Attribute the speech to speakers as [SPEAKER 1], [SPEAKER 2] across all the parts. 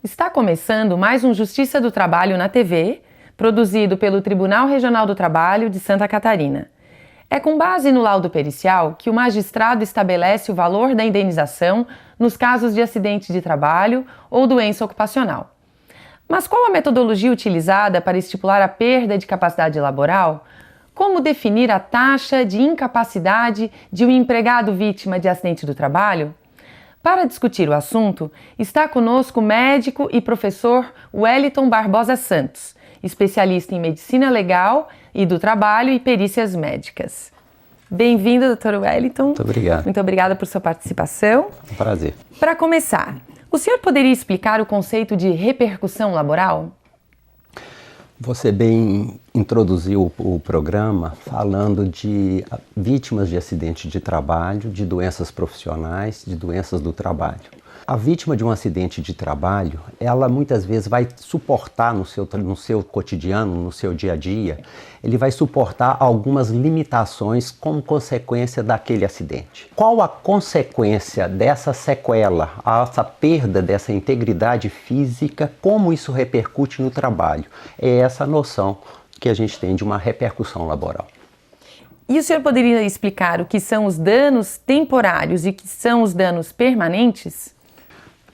[SPEAKER 1] Está começando mais um Justiça do Trabalho na TV, produzido pelo Tribunal Regional do Trabalho de Santa Catarina. É com base no laudo pericial que o magistrado estabelece o valor da indenização nos casos de acidente de trabalho ou doença ocupacional. Mas qual a metodologia utilizada para estipular a perda de capacidade laboral? Como definir a taxa de incapacidade de um empregado vítima de acidente do trabalho? Para discutir o assunto, está conosco o médico e professor Wellington Barbosa Santos, especialista em medicina legal e do trabalho e perícias médicas. Bem-vindo, doutor Wellington.
[SPEAKER 2] Muito obrigado.
[SPEAKER 1] Muito obrigada por sua participação.
[SPEAKER 2] Um prazer.
[SPEAKER 1] Para começar, o senhor poderia explicar o conceito de repercussão laboral?
[SPEAKER 2] Você bem introduziu o programa falando de vítimas de acidente de trabalho, de doenças profissionais, de doenças do trabalho. A vítima de um acidente de trabalho, ela muitas vezes vai suportar no seu cotidiano, no seu dia a dia, ele vai suportar algumas limitações como consequência daquele acidente. Qual a consequência dessa sequela, essa perda dessa integridade física, como isso repercute no trabalho? É essa noção que a gente tem de uma repercussão laboral.
[SPEAKER 1] E o senhor poderia explicar o que são os danos temporários e o que são os danos permanentes?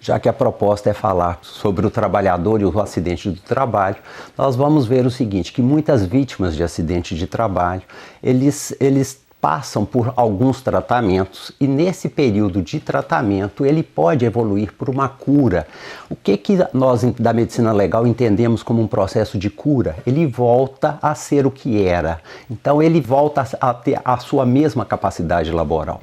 [SPEAKER 2] Já que a proposta é falar sobre o trabalhador e o acidente do trabalho, nós vamos ver o seguinte, que muitas vítimas de acidente de trabalho, eles passam por alguns tratamentos e nesse período de tratamento ele pode evoluir por uma cura. O que nós da medicina legal entendemos como um processo de cura? Ele volta a ser o que era. Então ele volta a ter a sua mesma capacidade laboral.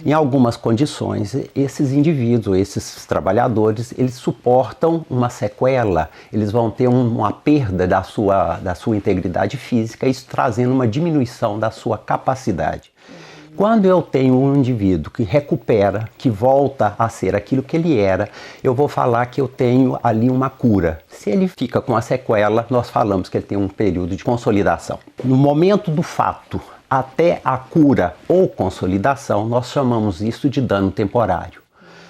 [SPEAKER 2] Em algumas condições, esses indivíduos, esses trabalhadores, eles suportam uma sequela, eles vão ter uma perda da sua integridade física, isso trazendo uma diminuição da sua capacidade. Quando eu tenho um indivíduo que recupera, que volta a ser aquilo que ele era, eu vou falar que eu tenho ali uma cura. Se ele fica com a sequela, nós falamos que ele tem um período de consolidação. No momento do fato, até a cura ou consolidação, nós chamamos isso de dano temporário.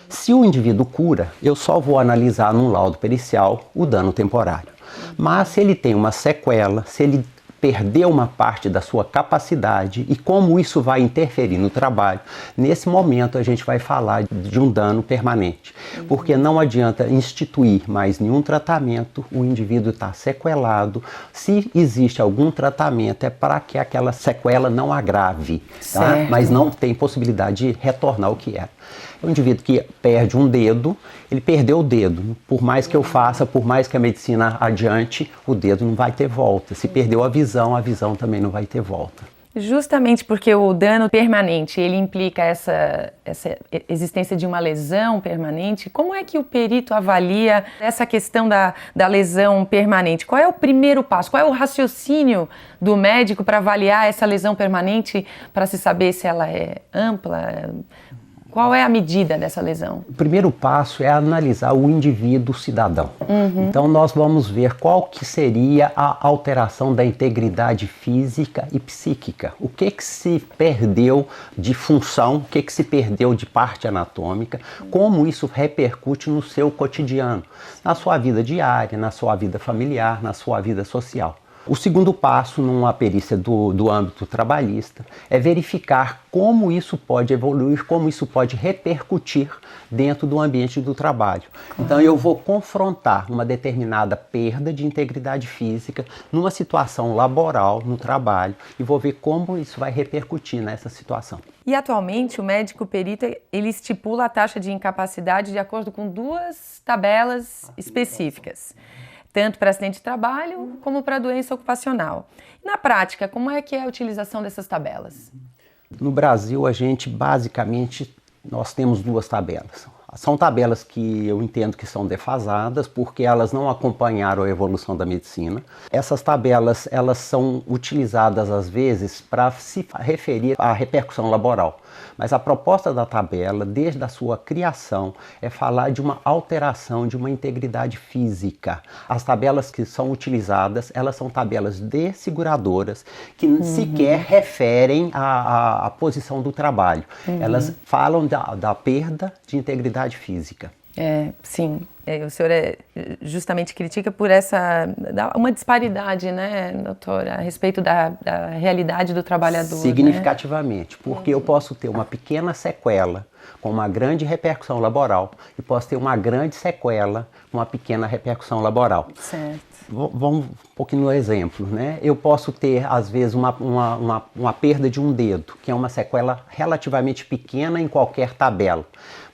[SPEAKER 2] Se o indivíduo cura, eu só vou analisar num laudo pericial o dano temporário. Mas se ele tem uma sequela, se ele perdeu uma parte da sua capacidade e como isso vai interferir no trabalho, nesse momento a gente vai falar de um dano permanente. Porque não adianta instituir mais nenhum tratamento, o indivíduo está sequelado. Se existe algum tratamento é para que aquela sequela não agrave, tá? Mas não tem possibilidade de retornar ao que era. É um indivíduo que perde um dedo, ele perdeu o dedo. Por mais que eu faça, por mais que a medicina adiante, o dedo não vai ter volta. Se perdeu a visão também não vai ter volta.
[SPEAKER 1] Justamente porque o dano permanente, ele implica essa existência de uma lesão permanente. Como é que o perito avalia essa questão da lesão permanente? Qual é o primeiro passo? Qual é o raciocínio do médico para avaliar essa lesão permanente, para se saber se ela é ampla? Qual é a medida dessa lesão?
[SPEAKER 2] O primeiro passo é analisar o indivíduo cidadão. Então nós vamos ver qual que seria a alteração da integridade física e psíquica. O que se perdeu de função, o que se perdeu de parte anatômica, como isso repercute no seu cotidiano, na sua vida diária, na sua vida familiar, na sua vida social. O segundo passo numa perícia do âmbito trabalhista é verificar como isso pode evoluir, como isso pode repercutir dentro do ambiente do trabalho. Então eu vou confrontar uma determinada perda de integridade física numa situação laboral, no trabalho, e vou ver como isso vai repercutir nessa situação.
[SPEAKER 1] E atualmente o médico perito, ele estipula a taxa de incapacidade de acordo com duas tabelas específicas, tanto para acidente de trabalho como para doença ocupacional. E na prática, como é que é a utilização dessas tabelas?
[SPEAKER 2] No Brasil, nós temos duas tabelas. São tabelas que eu entendo que são defasadas porque elas não acompanharam a evolução da medicina. Essas tabelas, elas são utilizadas às vezes para se referir à repercussão laboral. Mas a proposta da tabela, desde a sua criação, é falar de uma alteração de uma integridade física. As tabelas que são utilizadas, elas são tabelas de seguradoras que sequer referem à posição do trabalho. Elas falam da perda de integridade física.
[SPEAKER 1] Sim. O senhor justamente critica por uma disparidade, né, doutora, a respeito da realidade do trabalhador.
[SPEAKER 2] Significativamente, né? Porque eu posso ter uma pequena sequela com uma grande repercussão laboral e posso ter uma grande sequela com uma pequena repercussão laboral.
[SPEAKER 1] Certo.
[SPEAKER 2] Vamos um pouquinho no exemplo, né? Eu posso ter, às vezes, uma perda de um dedo, que é uma sequela relativamente pequena em qualquer tabela.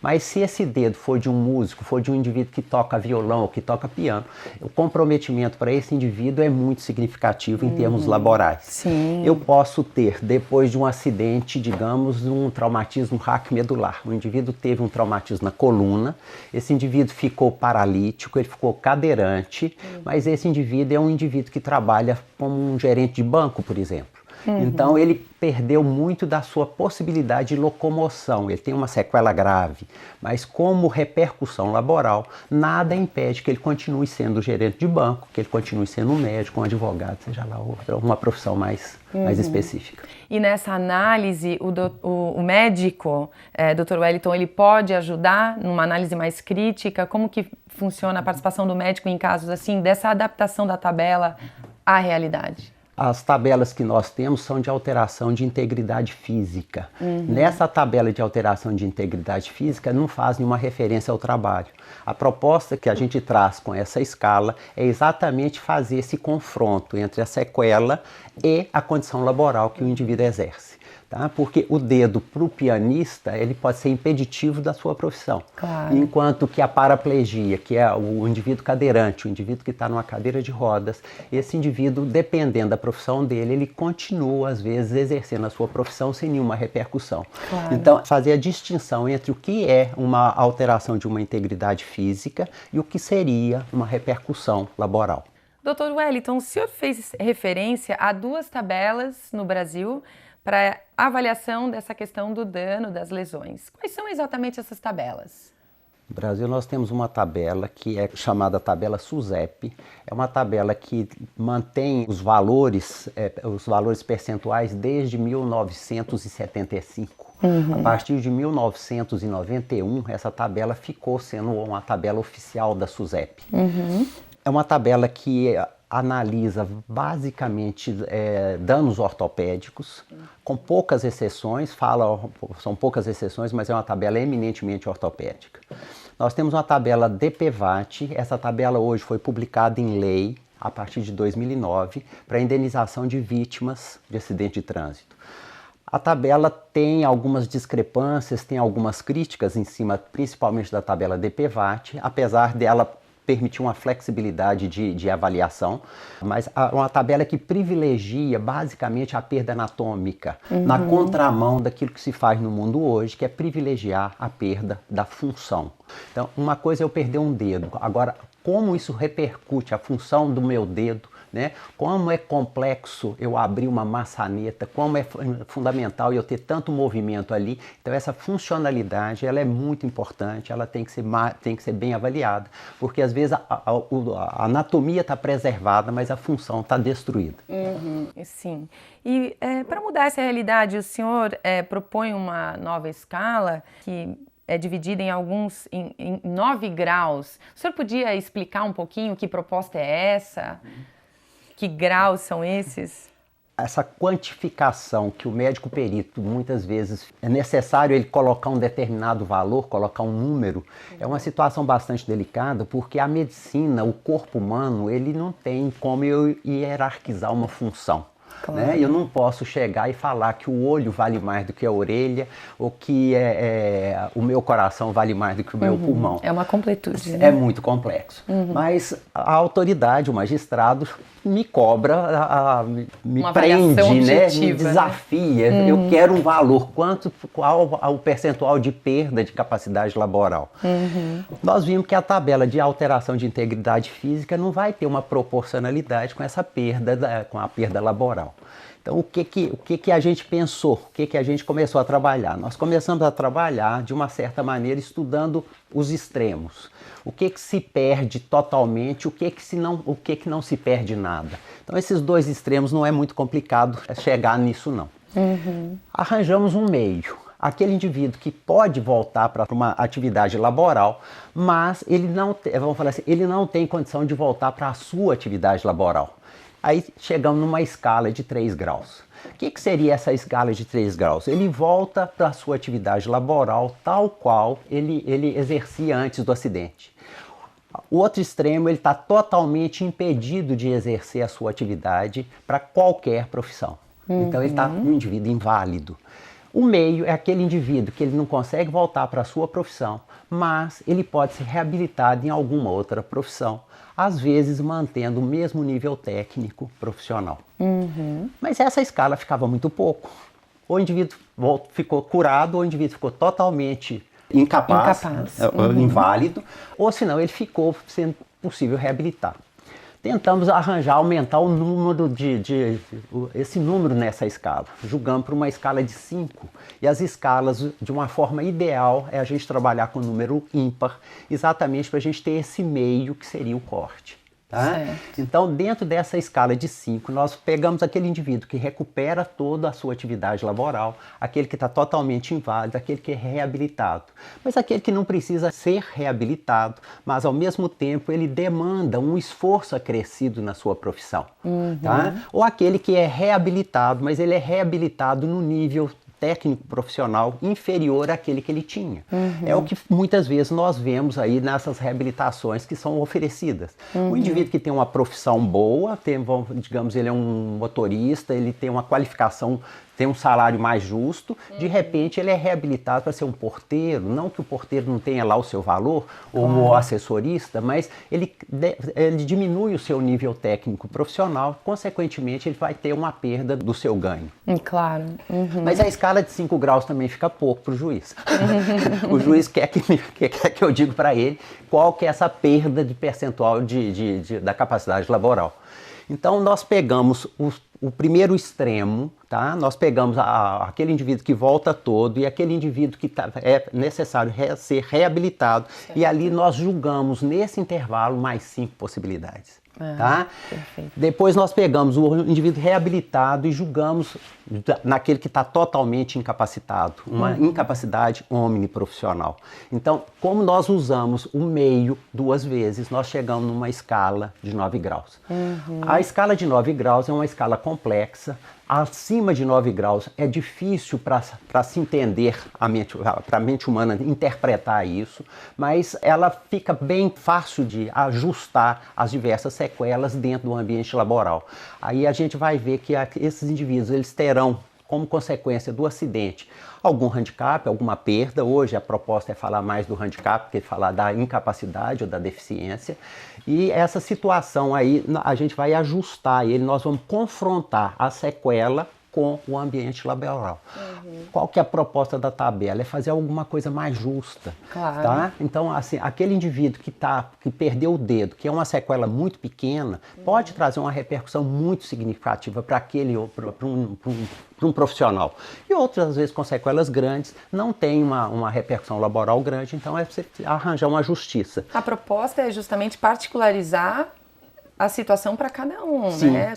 [SPEAKER 2] Mas se esse dedo for de um músico, for de um indivíduo que toca violão ou que toca piano, o comprometimento para esse indivíduo é muito significativo em termos laborais.
[SPEAKER 1] Sim.
[SPEAKER 2] Eu posso ter, depois de um acidente, digamos, um traumatismo raquimedular. O indivíduo teve um traumatismo na coluna, esse indivíduo ficou paralítico, ele ficou cadeirante, mas esse indivíduo é um indivíduo que trabalha como um gerente de banco, por exemplo. Então ele perdeu muito da sua possibilidade de locomoção, ele tem uma sequela grave, mas como repercussão laboral, nada impede que ele continue sendo gerente de banco, que ele continue sendo um médico, um advogado, seja lá outra, uma profissão mais específica.
[SPEAKER 1] E nessa análise, o médico, Dr. Wellington, ele pode ajudar numa análise mais crítica? Como que funciona a participação do médico em casos assim, dessa adaptação da tabela à realidade?
[SPEAKER 2] As tabelas que nós temos são de alteração de integridade física. Nessa tabela de alteração de integridade física não faz nenhuma referência ao trabalho. A proposta que a gente traz com essa escala é exatamente fazer esse confronto entre a sequela e a condição laboral que o indivíduo exerce. Tá? Porque o dedo para o pianista ele pode ser impeditivo da sua profissão.
[SPEAKER 1] Claro.
[SPEAKER 2] Enquanto que a paraplegia, que é o indivíduo cadeirante, o indivíduo que está numa cadeira de rodas, esse indivíduo, dependendo da profissão dele, ele continua, às vezes, exercendo a sua profissão sem nenhuma repercussão.
[SPEAKER 1] Claro.
[SPEAKER 2] Então, fazer a distinção entre o que é uma alteração de uma integridade física e o que seria uma repercussão laboral.
[SPEAKER 1] Dr. Wellington, o senhor fez referência a 2 tabelas no Brasil para avaliação dessa questão do dano, das lesões. Quais são exatamente essas tabelas?
[SPEAKER 2] No Brasil nós temos uma tabela que é chamada tabela SUSEP. É uma tabela que mantém os valores percentuais desde 1975. A partir de 1991, essa tabela ficou sendo uma tabela oficial da SUSEP. É uma tabela que analisa basicamente danos ortopédicos, com poucas exceções, são poucas exceções, mas é uma tabela eminentemente ortopédica. Nós temos uma tabela DPVAT, essa tabela hoje foi publicada em lei a partir de 2009 para indenização de vítimas de acidente de trânsito. A tabela tem algumas discrepâncias, tem algumas críticas em cima, principalmente da tabela DPVAT, apesar dela permitir uma flexibilidade de avaliação, mas uma tabela que privilegia basicamente a perda anatômica, na contramão daquilo que se faz no mundo hoje, que é privilegiar a perda da função. Então, uma coisa é eu perder um dedo, agora, como isso repercute a função do meu dedo, né? Como é complexo eu abrir uma maçaneta, como é fundamental eu ter tanto movimento ali. Então essa funcionalidade ela é muito importante, ela tem que ser bem avaliada, porque às vezes a anatomia está preservada, mas a função está destruída.
[SPEAKER 1] Sim. E para mudar essa realidade, o senhor propõe uma nova escala que é dividida em 9 graus. O senhor podia explicar um pouquinho que proposta é essa? Que graus são esses?
[SPEAKER 2] Essa quantificação que o médico perito, muitas vezes, é necessário ele colocar um determinado valor, colocar um número, é uma situação bastante delicada, porque a medicina, o corpo humano, ele não tem como eu hierarquizar uma função.
[SPEAKER 1] Claro.
[SPEAKER 2] Né? Eu não posso chegar e falar que o olho vale mais do que a orelha ou que o meu coração vale mais do que o meu pulmão.
[SPEAKER 1] É uma completude. Né?
[SPEAKER 2] É muito complexo. Mas a autoridade, o magistrado, me cobra, me prende, né? Me desafia. Né? Eu quero um valor. Qual o percentual de perda de capacidade laboral? Nós vimos que a tabela de alteração de integridade física não vai ter uma proporcionalidade com essa perda, com a perda laboral. Então, o que a gente pensou? O que a gente começou a trabalhar? Nós começamos a trabalhar, de uma certa maneira, estudando os extremos. O que se perde totalmente, o que não se perde nada. Então, esses 2 extremos não é muito complicado chegar nisso, não. Arranjamos um meio. aquele indivíduo que pode voltar para uma atividade laboral, mas ele não, vamos falar assim, ele não tem condição de voltar para a sua atividade laboral. Aí chegamos numa escala de 3 graus. O que seria essa escala de 3 graus? Ele volta para a sua atividade laboral tal qual ele exercia antes do acidente. O outro extremo, ele está totalmente impedido de exercer a sua atividade para qualquer profissão. Então ele está um indivíduo inválido. O meio é aquele indivíduo que ele não consegue voltar para a sua profissão, mas ele pode ser reabilitado em alguma outra profissão, às vezes mantendo o mesmo nível técnico profissional. Mas essa escala ficava muito pouco. O indivíduo ficou curado, ou o indivíduo ficou totalmente incapaz. Inválido, ou senão ele ficou sendo possível reabilitar. Tentamos aumentar o número esse número nessa escala. Julgamos por uma escala de 5. E as escalas, de uma forma ideal, é a gente trabalhar com o número ímpar, exatamente para a gente ter esse meio que seria o corte. Tá? Então, dentro dessa escala de 5, nós pegamos aquele indivíduo que recupera toda a sua atividade laboral, aquele que está totalmente inválido, aquele que é reabilitado. Mas aquele que não precisa ser reabilitado, mas ao mesmo tempo ele demanda um esforço acrescido na sua profissão. Tá? Ou aquele que é reabilitado, mas ele é reabilitado no nível técnico profissional inferior àquele que ele tinha. É o que muitas vezes nós vemos aí nessas reabilitações que são oferecidas. O indivíduo que tem uma profissão boa, digamos, ele é um motorista, ele tem uma qualificação, tem um salário mais justo, de repente ele é reabilitado para ser um porteiro, não que o porteiro não tenha lá o seu valor, ou o assessorista, mas ele diminui o seu nível técnico profissional, consequentemente ele vai ter uma perda do seu ganho.
[SPEAKER 1] Claro.
[SPEAKER 2] Mas a escala de 5 graus também fica pouco para o juiz. O juiz quer que eu diga para ele qual que é essa perda de percentual da capacidade laboral. Então nós pegamos o primeiro extremo, tá? Nós pegamos aquele indivíduo que volta todo e aquele indivíduo que é necessário ser reabilitado, e ali nós julgamos nesse intervalo mais 5 possibilidades. Tá?
[SPEAKER 1] Perfeito.
[SPEAKER 2] Depois nós pegamos o indivíduo reabilitado e julgamos naquele que está totalmente incapacitado, uma incapacidade omniprofissional. Então, como nós usamos o meio 2 vezes, nós chegamos numa escala de 9 graus. A escala de 9 graus é uma escala complexa. Acima de 9 graus é difícil para se entender, para a mente humana interpretar isso, mas ela fica bem fácil de ajustar as diversas sequelas dentro do ambiente laboral. Aí a gente vai ver que esses indivíduos eles terão, como consequência do acidente, algum handicap, alguma perda. Hoje a proposta é falar mais do handicap, que falar da incapacidade ou da deficiência. E essa situação aí, a gente vai ajustar ele, nós vamos confrontar a sequela com o ambiente laboral. Qual que é a proposta da tabela? É fazer alguma coisa mais justa.
[SPEAKER 1] Claro.
[SPEAKER 2] Tá? Então, assim, aquele indivíduo que perdeu o dedo, que é uma sequela muito pequena, pode trazer uma repercussão muito significativa para um profissional. E outras, às vezes, com sequelas grandes, não tem uma repercussão laboral grande, então é você arranjar uma justiça.
[SPEAKER 1] A proposta é justamente particularizar a situação para cada um,
[SPEAKER 2] Sim.
[SPEAKER 1] né?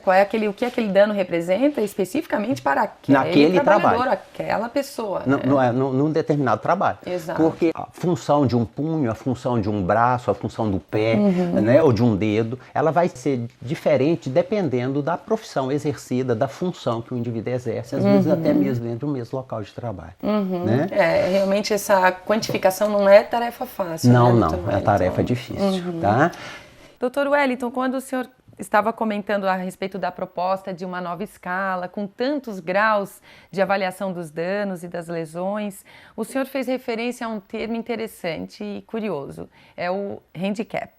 [SPEAKER 1] O que aquele dano representa especificamente para
[SPEAKER 2] naquele
[SPEAKER 1] trabalhador,
[SPEAKER 2] trabalho.
[SPEAKER 1] Aquela pessoa.
[SPEAKER 2] Num determinado trabalho.
[SPEAKER 1] Exato.
[SPEAKER 2] Porque a função de um punho, a função de um braço, a função do pé, né, ou de um dedo, ela vai ser diferente dependendo da profissão exercida, da função que o indivíduo exerce, às vezes até mesmo dentro do mesmo local de trabalho. Né?
[SPEAKER 1] Realmente essa quantificação não é tarefa fácil.
[SPEAKER 2] Não,
[SPEAKER 1] né,
[SPEAKER 2] não, é tarefa difícil, tá?
[SPEAKER 1] Doutor Wellington, quando o senhor estava comentando a respeito da proposta de uma nova escala, com tantos graus de avaliação dos danos e das lesões, o senhor fez referência a um termo interessante e curioso, é o handicap.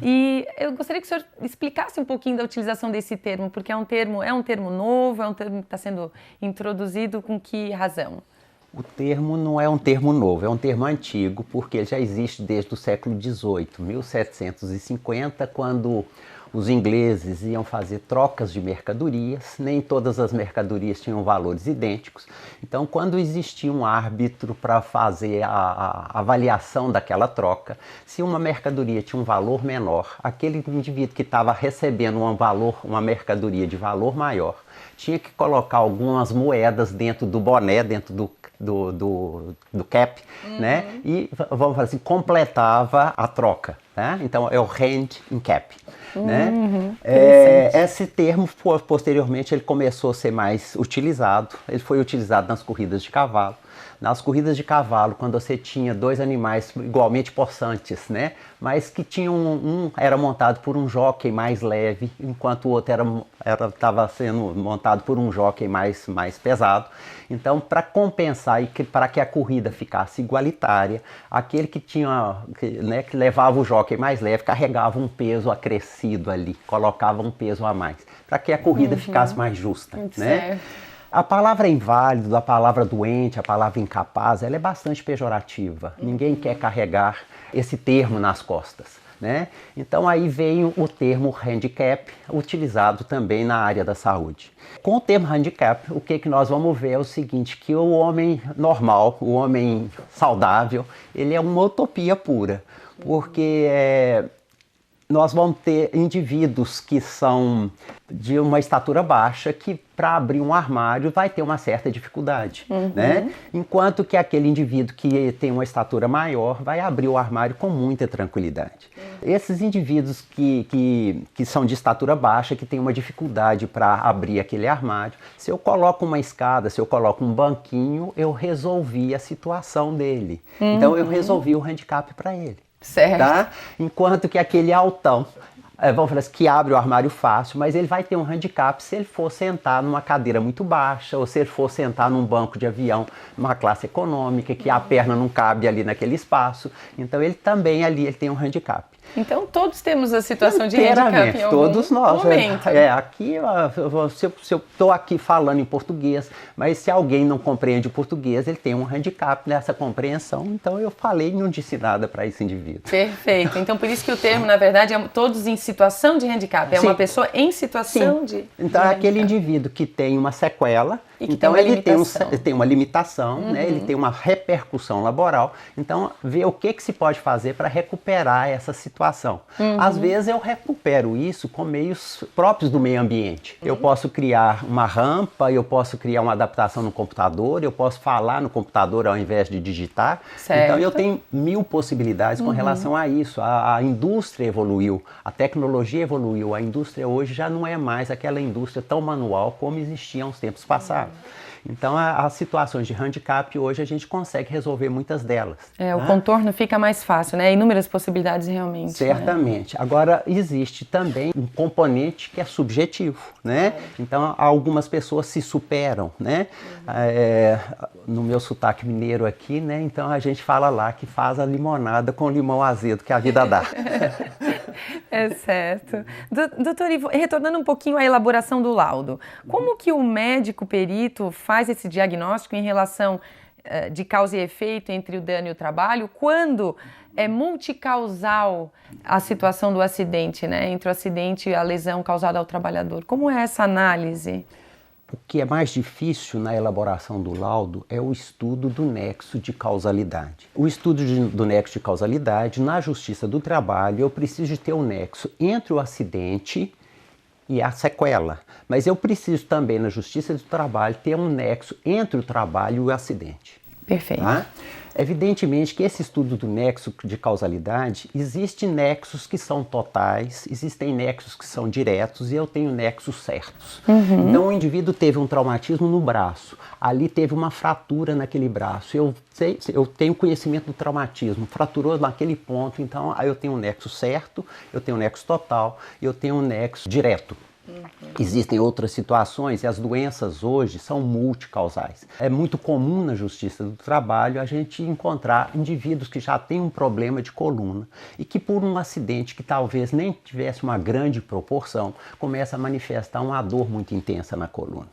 [SPEAKER 1] E eu gostaria que o senhor explicasse um pouquinho da utilização desse termo, porque é um termo novo, é um termo que está sendo introduzido, com que razão?
[SPEAKER 2] O termo não é um termo novo, é um termo antigo, porque ele já existe desde o século XVIII, 1750, quando os ingleses iam fazer trocas de mercadorias, nem todas as mercadorias tinham valores idênticos. Então, quando existia um árbitro para fazer a avaliação daquela troca, se uma mercadoria tinha um valor menor, aquele indivíduo que estava recebendo uma mercadoria de valor maior, tinha que colocar algumas moedas dentro do boné, dentro do cap, né? E, vamos falar assim, completava a troca. Né? Então, é o hand in cap. Né? Esse termo, posteriormente, ele começou a ser mais utilizado. Ele foi utilizado nas corridas de cavalo. Nas corridas de cavalo, quando você tinha dois animais igualmente possantes, né? Mas que tinham um era montado por um jockey mais leve, enquanto o outro estava sendo montado por um jockey mais pesado. Então, para compensar e para que a corrida ficasse igualitária, aquele que levava o jockey mais leve carregava um peso acrescido ali, colocava um peso a mais, para que a corrida ficasse mais justa, né? A palavra inválido, a palavra doente, a palavra incapaz, ela é bastante pejorativa. Ninguém quer carregar esse termo nas costas, né? Então aí veio o termo handicap, utilizado também na área da saúde. Com o termo handicap, o que nós vamos ver é o seguinte, que o homem normal, o homem saudável, ele é uma utopia pura, porque nós vamos ter indivíduos que são de uma estatura baixa que para abrir um armário vai ter uma certa dificuldade, né? Enquanto que aquele indivíduo que tem uma estatura maior vai abrir o armário com muita tranquilidade. Esses indivíduos que são de estatura baixa, que têm uma dificuldade para abrir aquele armário, se eu coloco uma escada, se eu coloco um banquinho, eu resolvi a situação dele. Então eu resolvi o handicap para ele.
[SPEAKER 1] Certo.
[SPEAKER 2] Tá? Enquanto que aquele altão, vamos falar assim, que abre o armário fácil, mas ele vai ter um handicap se ele for sentar numa cadeira muito baixa, ou se ele for sentar num banco de avião, numa classe econômica, que a perna não cabe ali naquele espaço. Então ele também ali ele tem um handicap.
[SPEAKER 1] Então todos temos a situação de handicap em algum
[SPEAKER 2] todos nós.
[SPEAKER 1] momento.
[SPEAKER 2] Aqui, se eu estou aqui falando em português, mas se alguém não compreende o português, ele tem um handicap nessa compreensão. Então eu falei e não disse nada para esse indivíduo.
[SPEAKER 1] Perfeito. Então por isso que o termo, na verdade, é todos em situação de handicap. É uma pessoa em situação de
[SPEAKER 2] Então é aquele indivíduo que tem uma sequela, então ele tem uma limitação, né? Ele tem uma repercussão laboral. Então, ver o que se pode fazer para recuperar essa situação. Às vezes eu recupero isso com meios próprios do meio ambiente. Eu posso criar uma rampa, eu posso criar uma adaptação no computador, eu posso falar no computador ao invés de digitar.
[SPEAKER 1] Certo.
[SPEAKER 2] Então eu tenho 1000 possibilidades com relação a isso. A indústria evoluiu, a tecnologia evoluiu, a indústria hoje já não é mais aquela indústria tão manual como existia há uns tempos passados. Então, as situações de handicap hoje a gente consegue resolver muitas delas.
[SPEAKER 1] O contorno fica mais fácil, né? Inúmeras possibilidades realmente.
[SPEAKER 2] Certamente. Né? Agora, existe também um componente que é subjetivo, né? Então, algumas pessoas se superam, né? No meu sotaque mineiro aqui, né? Então, a gente fala lá que faz a limonada com limão azedo que a vida dá.
[SPEAKER 1] É certo. Doutor Ivo, retornando um pouquinho à elaboração do laudo, como que o médico perito faz esse diagnóstico em relação de causa e efeito entre o dano e o trabalho, quando é multicausal a situação do acidente, né? Entre o acidente e a lesão causada ao trabalhador? Como é essa análise?
[SPEAKER 2] O que é mais difícil na elaboração do laudo é o estudo do nexo de causalidade. O estudo do nexo de causalidade, na Justiça do Trabalho, eu preciso de ter um nexo entre o acidente e a sequela. Mas eu preciso também, na Justiça do Trabalho, ter um nexo entre o trabalho e o acidente.
[SPEAKER 1] Perfeito.
[SPEAKER 2] Tá? Evidentemente que esse estudo do nexo de causalidade, existem nexos que são totais, existem nexos que são diretos e eu tenho nexos certos. Então o indivíduo teve um traumatismo no braço, ali teve uma fratura naquele braço, eu tenho conhecimento do traumatismo, fraturou naquele ponto, então aí eu tenho um nexo certo, eu tenho um nexo total e eu tenho um nexo direto. Existem outras situações e as doenças hoje são multicausais. É muito comum na Justiça do Trabalho a gente encontrar indivíduos que já têm um problema de coluna e que por um acidente que talvez nem tivesse uma grande proporção, começa a manifestar uma dor muito intensa na coluna.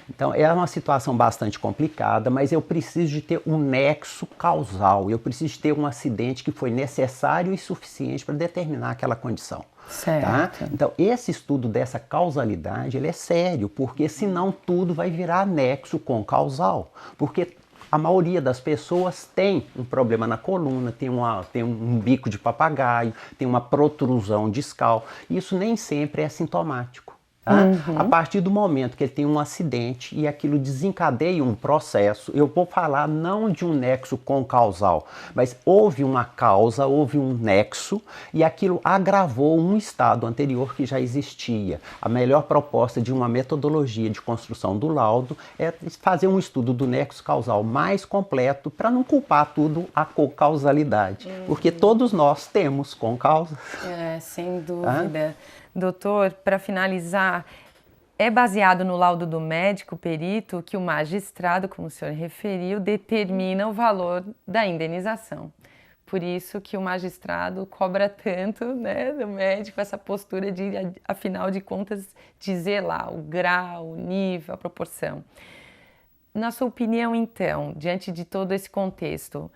[SPEAKER 2] Então é uma situação bastante complicada, mas eu preciso de ter um nexo causal, eu preciso de ter um acidente que foi necessário e suficiente para determinar aquela condição. Tá?
[SPEAKER 1] Certo.
[SPEAKER 2] Então, esse estudo dessa causalidade, ele é sério, porque senão tudo vai virar nexo com causal. Porque a maioria das pessoas tem um problema na coluna, tem um bico de papagaio, tem uma protrusão discal. Isso nem sempre é sintomático. Tá? A partir do momento que ele tem um acidente e aquilo desencadeia um processo, eu vou falar não de um nexo concausal, mas houve uma causa, houve um nexo e aquilo agravou um estado anterior que já existia. A melhor proposta de uma metodologia de construção do laudo é fazer um estudo do nexo causal mais completo para não culpar tudo a causalidade, porque todos nós temos concausas.
[SPEAKER 1] Sem dúvida. Doutor, para finalizar, é baseado no laudo do médico perito que o magistrado, como o senhor referiu, determina o valor da indenização. Por isso que o magistrado cobra tanto, né, do médico, essa postura de, afinal de contas, dizer lá o grau, o nível, a proporção. Na sua opinião, então, diante de todo esse contexto,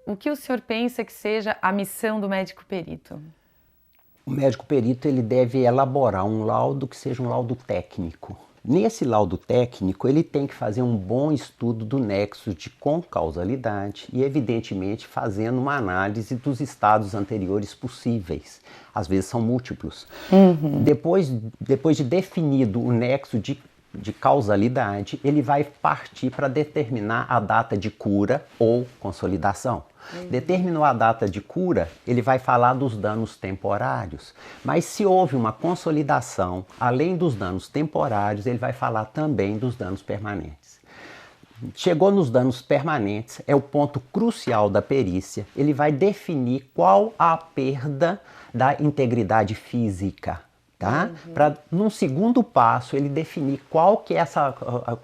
[SPEAKER 1] o que o senhor pensa que seja a missão do médico perito?
[SPEAKER 2] O médico perito ele deve elaborar um laudo que seja um laudo técnico. Nesse laudo técnico, ele tem que fazer um bom estudo do nexo de concausalidade e, evidentemente, fazendo uma análise dos estados anteriores possíveis. Às vezes são múltiplos. Depois de definido o nexo de causalidade, ele vai partir para determinar a data de cura ou consolidação. Determinou a data de cura, ele vai falar dos danos temporários. Mas se houve uma consolidação, além dos danos temporários, ele vai falar também dos danos permanentes. Chegou nos danos permanentes, é o ponto crucial da perícia. Ele vai definir qual a perda da integridade física. Tá? Para, num segundo passo, ele definir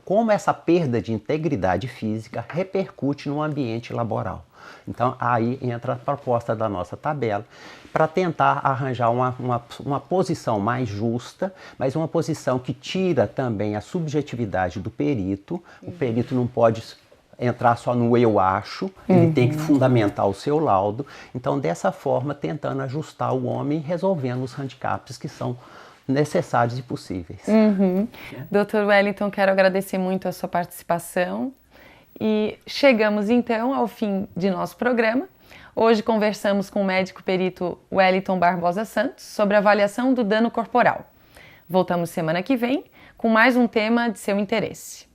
[SPEAKER 2] como essa perda de integridade física repercute no ambiente laboral. Então, aí entra a proposta da nossa tabela para tentar arranjar uma posição mais justa, mas uma posição que tira também a subjetividade do perito. O perito não pode entrar só no eu acho, ele tem que fundamentar o seu laudo. Então, dessa forma, tentando ajustar o homem e resolvendo os handicaps que são necessários e possíveis.
[SPEAKER 1] Dr. Wellington, quero agradecer muito a sua participação e chegamos então ao fim de nosso programa. Hoje conversamos com o médico perito Wellington Barbosa Santos sobre a avaliação do dano corporal. Voltamos semana que vem com mais um tema de seu interesse.